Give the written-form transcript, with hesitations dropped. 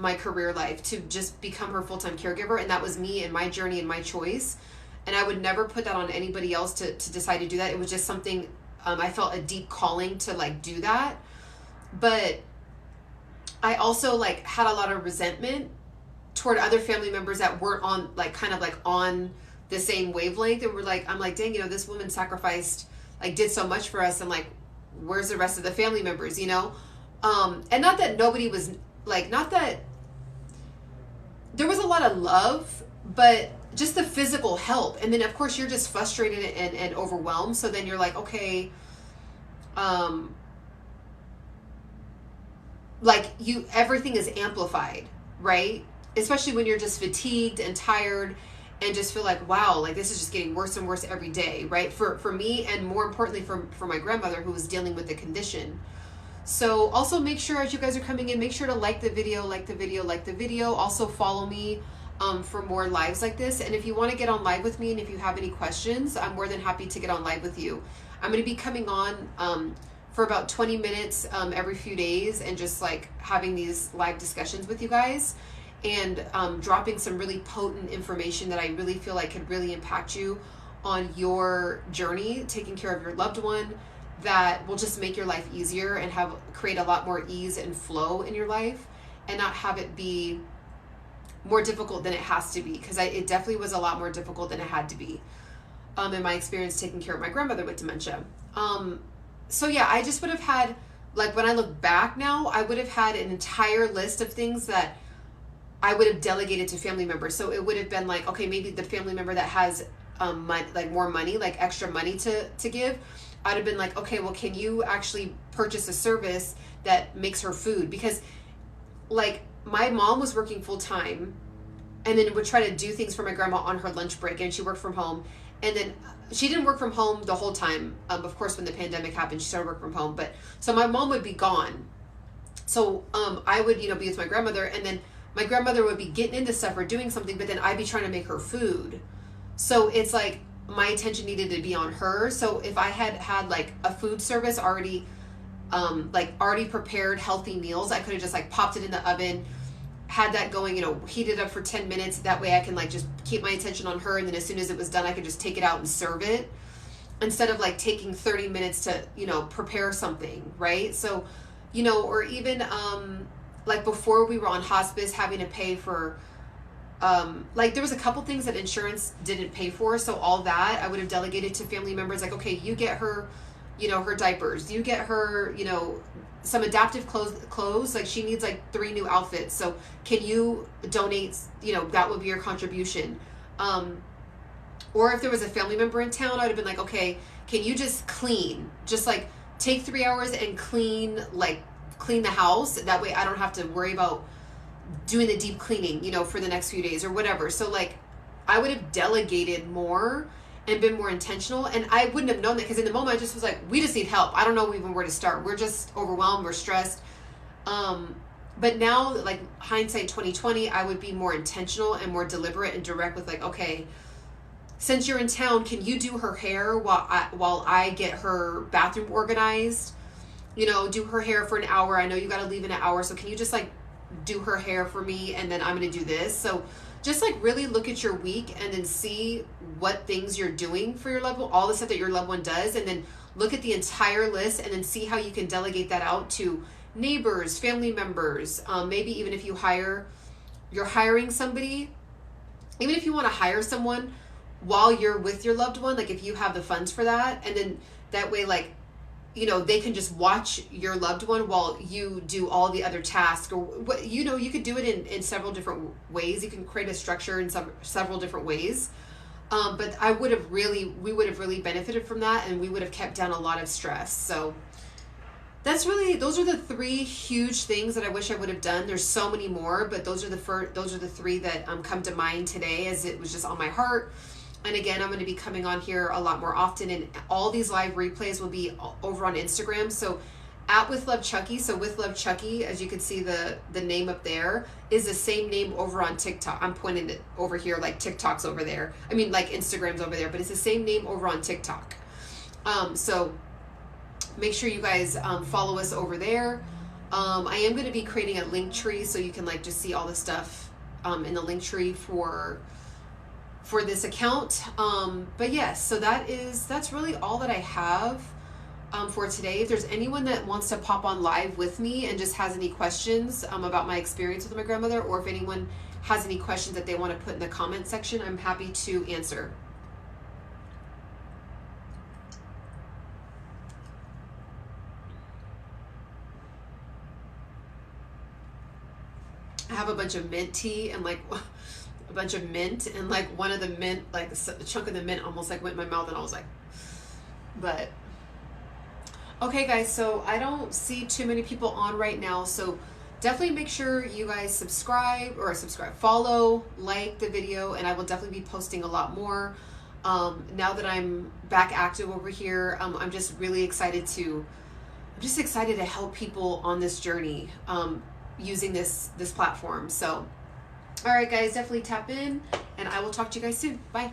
my career life to just become her full-time caregiver, and that was me and my journey and my choice. And I would never put that on anybody else to decide to do that. It was just something, I felt a deep calling to like do that. But I also like had a lot of resentment toward other family members that weren't on like kind of like on the same wavelength. And we're like, I'm like, dang, this woman sacrificed, like did so much for us, and like, where's the rest of the family members, And not that nobody was like, not that there was a lot of love, but just the physical help. And then of course you're just frustrated and overwhelmed. So then you're like, okay, like everything is amplified, right? Especially when you're just fatigued and tired and just feel like, wow, like this is just getting worse and worse every day, right? For me, and more importantly for my grandmother who was dealing with the condition. So also make sure, as you guys are coming in, make sure to like the video. Also follow me for more lives like this. And if you want to get on live with me and if you have any questions, I'm more than happy to get on live with you. I'm going to be coming on for about 20 minutes every few days and just like having these live discussions with you guys, and dropping some really potent information that I really feel like could really impact you on your journey, taking care of your loved one, that will just make your life easier and create a lot more ease and flow in your life, and not have it be more difficult than it has to be, because it definitely was a lot more difficult than it had to be in my experience taking care of my grandmother with dementia. So yeah, I just would have had, like when I look back now, I would have had an entire list of things that I would have delegated to family members. So it would have been like, okay, maybe the family member that has like more money, like extra money to give, I'd have been like, okay, well, can you actually purchase a service that makes her food? Because like my mom was working full time and then would try to do things for my grandma on her lunch break, and she worked from home. And then she didn't work from home the whole time. Of course, when the pandemic happened, she started working from home. But so my mom would be gone. So I would, be with my grandmother, and then my grandmother would be getting into stuff or doing something, but then I'd be trying to make her food. So it's like my attention needed to be on her. So if I had like a food service already, like already prepared healthy meals, I could have just like popped it in the oven, had that going, heated up for 10 minutes. That way I can like just keep my attention on her. And then as soon as it was done, I could just take it out and serve it, instead of like taking 30 minutes to, prepare something. Right. So, or even, like before we were on hospice, having to pay for, like there was a couple things that insurance didn't pay for. So all that I would have delegated to family members. Like, okay, you get her, her diapers, you get her, some adaptive clothes. Like she needs like 3 new outfits. So can you donate, that would be your contribution. Or if there was a family member in town, I would have been like, okay, can you just clean, just like take 3 hours and clean the house. That way I don't have to worry about doing the deep cleaning, for the next few days or whatever. So like I would have delegated more and been more intentional. And I wouldn't have known that, because in the moment I just was like, we just need help. I don't know even where to start. We're just overwhelmed. We're stressed. But now, like hindsight 2020, I would be more intentional and more deliberate and direct with like, okay, since you're in town, can you do her hair while I get her bathroom organized? Do her hair for an hour. I know you got to leave in an hour. So can you just like do her hair for me? And then I'm going to do this. So just like really look at your week and then see what things you're doing for your loved one, all the stuff that your loved one does. And then look at the entire list and then see how you can delegate that out to neighbors, family members. Maybe even if you're hiring somebody, even if you want to hire someone while you're with your loved one, like if you have the funds for that, and then that way, like, they can just watch your loved one while you do all the other tasks, or what, you could do it in several different ways. You can create a structure in several different ways. But we would have really benefited from that, and we would have kept down a lot of stress. So those are the 3 huge things that I wish I would have done. There's so many more, but those are the 3 that come to mind today, as it was just on my heart. And again, I'm going to be coming on here a lot more often, and all these live replays will be over on Instagram. So at With Love Chucky, so With Love Chucky, as you can see, the name up there is the same name over on TikTok. I'm pointing it over here, like TikTok's over there. I mean, like Instagram's over there, but it's the same name over on TikTok. So make sure you guys follow us over there. I am going to be creating a link tree so you can like just see all the stuff in the link tree for this account. But yes, so that's really all that I have for today. If there's anyone that wants to pop on live with me and just has any questions about my experience with my grandmother, or if anyone has any questions that they want to put in the comment section, I'm happy to answer. I have a bunch of mint tea and like a bunch of mint, and like one of the mint, like a chunk of the mint almost like went in my mouth, and I was like, but okay guys, so I don't see too many people on right now, so definitely make sure you guys subscribe, follow, like the video, and I will definitely be posting a lot more. Now that I'm back active over here, I'm just really excited to help people on this journey using this platform. So all right guys, definitely tap in, and I will talk to you guys soon. Bye.